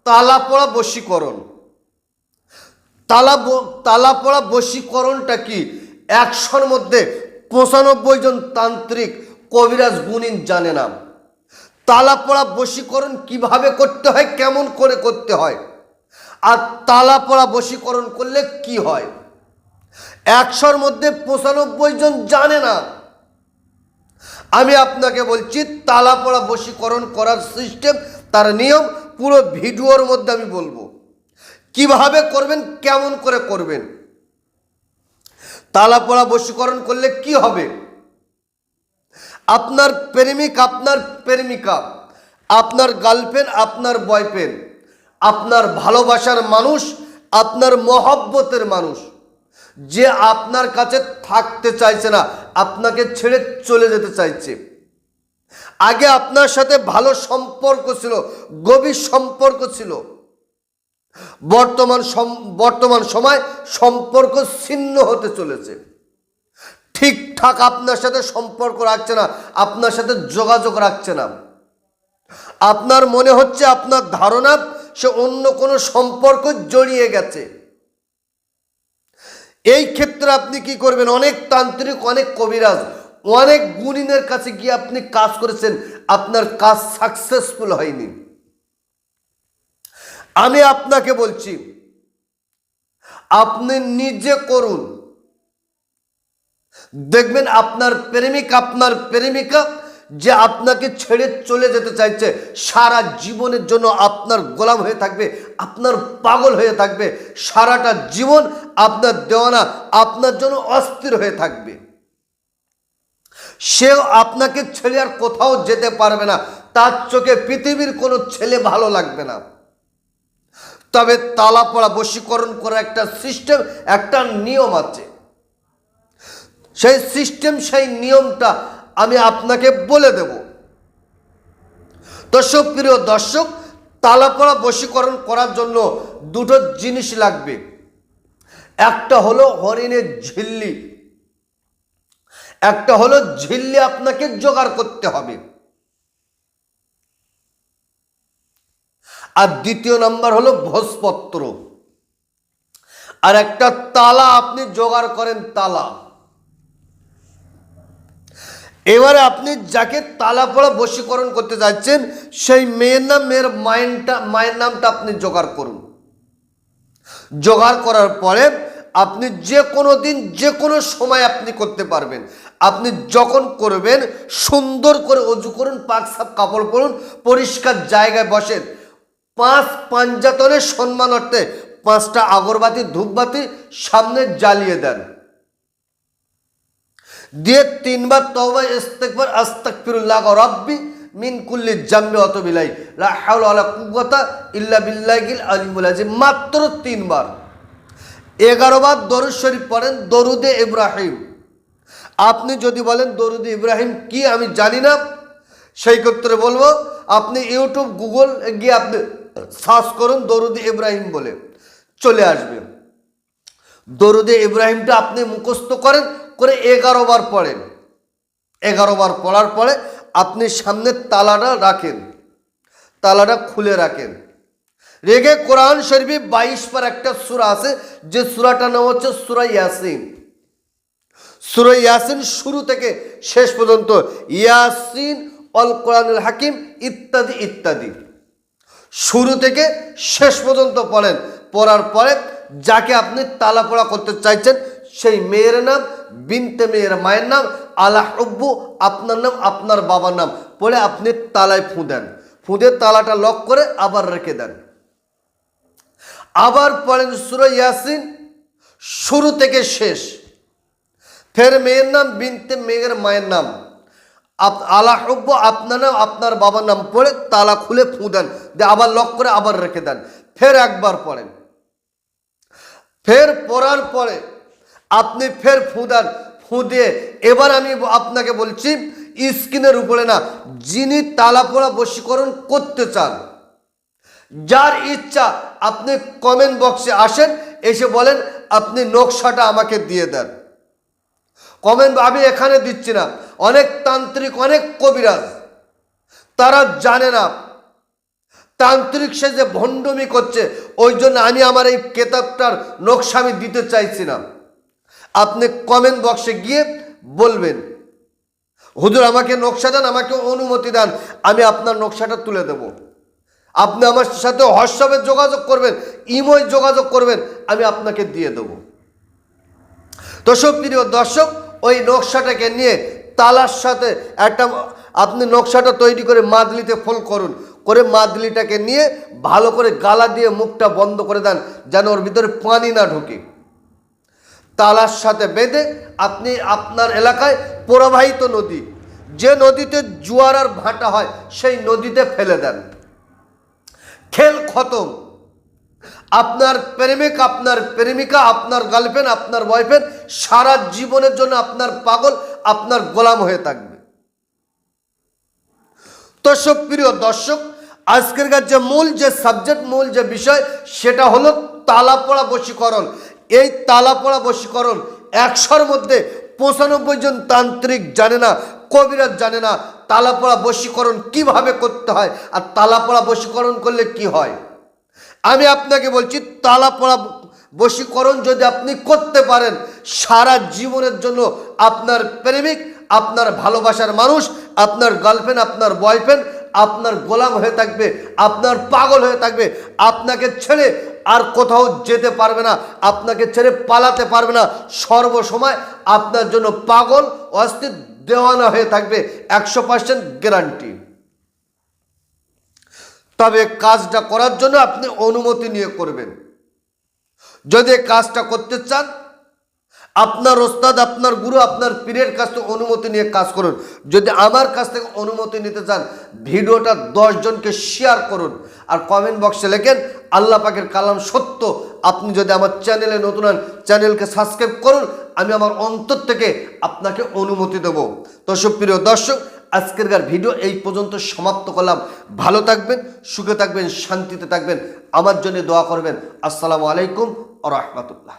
তালা পড়া বশীকরণ। তালা পড়া বশীকরণটা কি? 100-র মধ্যে 95 জন তান্ত্রিক কবিরাজ গুণিন জানে না। তালা পড়া বশীকরণ কিভাবে করতে হয়, কেমন করে করতে হয়, আর তালা পড়া বশীকরণ করলে কি হয়, 100-র মধ্যে 95 জন জানে না। আমি আপনাকে বলছি তালা পড়া বশীকরণ করার সিস্টেম, তার নিয়ম পুরো ভিডিওর মধ্যে আমি বলবো কিভাবে করবেন, কেমন করে করবেন। তালা পড়া বশীকরণ করলে কি হবে? আপনার প্রেমিক, আপনার প্রেমিকা, আপনার গার্লফ্রেন্ড, আপনার বয়ফ্রেন্ড, আপনার ভালোবাসার মানুষ, আপনার মহব্বতের মানুষ, যে আপনার কাছে থাকতে চাইছে না, আপনাকে ছেড়ে চলে যেতে চাইছে। আগে আপনার সাথে ভালো সম্পর্ক ছিল, গভীর সম্পর্ক ছিল, বর্তমান সময় সম্পর্ক ছিন্ন হতে চলেছে। ঠিকঠাক আপনার সাথে সম্পর্ক রাখছে না, আপনার সাথে যোগাযোগ রাখছে না। আপনার মনে হচ্ছে, আপনার ধারণা সে অন্য কোনো সম্পর্ক জড়িয়ে গেছে। এই ক্ষেত্রে আপনি কি করবেন? অনেক তান্ত্রিক, অনেক কবিরাজ, অনেক গুণিনের কাছে গিয়ে আপনি কাজ করেছেন, আপনার কাজ সাকসেসফুল হয়নি। আমি আপনাকে বলছি আপনি নিজে করুন, দেখবেন আপনার প্রেমিক, আপনার প্রেমিকা যে আপনাকে ছেড়ে চলে যেতে চাইছে, সারা জীবনের জন্য আপনার গোলাম হয়ে থাকবে, আপনার পাগল হয়ে থাকবে, সারাটা জীবন আপনার দেওয়ানা, আপনার জন্য অস্থির হয়ে থাকবে। সেও আপনাকে ছেড়ে আর কোথাও যেতে পারবে না, তার চোখে পৃথিবীর কোনো ছেলে ভালো লাগবে না। তবে তালা পড়া বশীকরণ করার একটা সিস্টেম, একটা নিয়ম আছে। সেই সিস্টেম, সেই নিয়মটা আমি আপনাকে বলে দেব। তো সুপ্রিয় দর্শক, তালা পড়া বশীকরণ করার জন্য দুটো জিনিস লাগবে। একটা হলো হরিণের ঝিল্লি, একটা হলো ঝিল্লি আপনাকে জোগাড় করতে হবে, আর দ্বিতীয় নাম্বার হলো ভোজপত্র, আর একটা তালা আপনি জোগাড় করেন, তালা। এবারে আপনি যাকে তালা পড়া বশীকরণ করতে যাচ্ছেন, সেই মেয়ের নাম, মায়ের নামটা আপনি জোগাড় করুন। জোগাড় করার পরে আপনি যে কোনো দিন, যে কোনো সময় আপনি করতে পারবেন। আপনি যখন করবেন, সুন্দর করে অজু করুন, পাক সাফ কাপড় পরুন, পরিষ্কার জায়গায় বসেন, 5 পাঞ্জাতনের সম্মানার্থে 5টা আগরবাতি, ধূপবাতি সামনে জ্বালিয়ে দেন, দিয়ে 3 বার তওবা ইস্তিগফার আস্তাগফিরুল্লাহ রাব্বি মিন কুল্লি জামবি ওয়া আতুবু ইলাইহি লা হাওলা ওয়ালা কুওয়াতা ইল্লা বিল্লাহিল আলিয়্যিল আযীম, মাত্র 3 বার। 11 বার দরুদ শরীফ পড়েন, দরুদে ইব্রাহিম। আপনি যদি বলেন দরুদে ইব্রাহিম কি আমি জানি না, সেই ক্ষেত্রে বলবো আপনি ইউটিউব, গুগল গিয়ে আপনি সার্চ করুন দরুদে ইব্রাহিম বলে, চলে আসবে। দরুদে ইব্রাহিমটা আপনি মুখস্থ করেন, করে 11 বার পড়েন। 11 বার পড়ার পরে আপনি সামনে তালাটা রাখেন, তালাটা খুলে রাখেন, রেখে কোরআন শরীফে 22 বার একটা সূরা আছে, যে সূরাটার নাম হচ্ছে সূরা ইয়াসিন। সূরা ইয়াসিন শুরু থেকে শেষ পর্যন্ত, ইয়াসিন অল কোরআনুল হাকিম ইত্যাদি ইত্যাদি, শুরু থেকে শেষ পর্যন্ত পড়েন। পড়ার পরে যাকে আপনি তালা পড়া করতে চাইছেন, সেই মেয়ের নাম, বিনতে মেয়ের মায়ের নাম, আলা হুব্বু আপনার নাম, আপনার বাবার নাম পড়ে আপনি তালায় ফু দেন, ফুঁদে তালাটা লক করে আবার রেখে দেন। আবার পড়েন সূরা ইয়াসিন শুরু থেকে শেষ, ফের মেয়ের নাম, বিনতে মেয়ের মায়ের নাম, আলা হুব্বু আপনার নাম, আপনার বাবার নাম পড়ে তালা খুলে ফু দেন, দিয়ে আবার লক করে আবার রেখে দেন। ফের একবার পড়েন, ফের পড়ার পরে আপনি ফের ফু দেন, ফু দিয়ে এবার আমি আপনাকে বলছি, স্ক্রিনের উপরে না, যিনি তালা পড়া বশীকরণ করতে চান, যার ইচ্ছা, আপনি কমেন্ট বক্সে আসেন, এসে বলেন আপনি নকশাটা আমাকে দিয়ে দেন। কমেন্ট আমি এখানে দিচ্ছি না, অনেক তান্ত্রিক, অনেক কবিরাজ, তারা জানে না, তান্ত্রিক সে যে ভণ্ডমি করছে, ওই জন্য আমি আমার এই কেতাবটার নকশা আমি দিতে চাইছি না। আপনি কমেন্ট বক্সে গিয়ে বলবেন, হুজুর আমাকে নকশা দেন, আমাকে অনুমতি দেন, আমি আপনার নকশাটা তুলে দেব। আপনি আমার সাথে হোয়াটসঅ্যাপে যোগাযোগ করবেন, ইমোয় যোগাযোগ করবেন, আমি আপনাকে দিয়ে দেব। তো সুপ্রিয় দর্শক, ওই নকশাটাকে নিয়ে তালার সাথে একটা আপনি নকশাটা তৈরি করে মাদলিতে ফোল্ড করুন, করে মাদলিটাকে নিয়ে ভালো করে গালা দিয়ে মুখটা বন্ধ করে দেন, যেন ওর ভিতরে পানি না ঢোকে। তালার সাথে বেঁধে আপনি আপনার এলাকায় প্রবাহিত নদী, যে নদীতে জোয়ার আর ভাটা হয়, সেই নদীতে ফেলে দেন। খেল খতম। আপনার প্রেমিক, আপনার প্রেমিকা, আপনার গার্লফ্রেন্ড, আপনার বয়ফ্রেন্ড সারা জীবনের জন্য আপনার পাগল, আপনার গোলাম হয়ে থাকবে। তো সুপ্রিয় দর্শক, আজকের যে মূল যে সাবজেক্ট, মূল যে বিষয়, সেটা হলো তালাপড়া বশীকরণ। এই তালাপড়া বশীকরণ 100-র মধ্যে 95 জন তান্ত্রিক জানে না, কবিরাজ জানে না তালাপড়া বশীকরণ কিভাবে করতে হয়, আর তালাপড়া বশীকরণ করলে কি হয়। আমি আপনাকে বলছি, তালাপড়া বশীকরণ যদি আপনি করতে পারেন, সারা জীবনের জন্য আপনার প্রেমিক, আপনার ভালোবাসার মানুষ, আপনার গার্লফ্রেন্ড, আপনার বয়ফ্রেন্ড আপনার গোলাম হয়ে থাকবে, আপনার পাগল হয়ে থাকবে, আপনাকে ছেড়ে আর কোথাও যেতে পারবে না, আপনাকে ছেড়ে পালাতে পারবে না, সর্বসময় আপনার জন্য পাগল, অস্থির, দেওয়ানা হয়ে থাকবে, 100% গ্যারান্টি। তবে কাজটা করার জন্য আপনি অনুমতি নিয়ে করবেন। যদি কাজটা করতে চান, আপনার ওস্তাদ, আপনার গুরু, আপনার পীরের কাছ থেকে অনুমতি নিয়ে কাজ করুন। যদি আমার কাছ থেকে অনুমতি নিতে চান, ভিডিওটা 10 জনকে শেয়ার করুন, আর কমেন্ট বক্সে লেখেন আল্লাহ পাকের কালাম সত্য। আপনি যদি আমার চ্যানেলে নতুন হন, চ্যানেলকে সাবস্ক্রাইব করুন, আমি আমার অন্তর থেকে আপনাকে অনুমতি দেব। তো সুপ্রিয় দর্শক, আজকের ভিডিও এই পর্যন্ত সমাপ্ত করলাম। ভালো থাকবেন, সুখে থাকবেন, শান্তিতে থাকবেন, আমার জন্য দোয়া করবেন। আসসালামু আলাইকুম ওয়া রাহমাতুল্লাহ।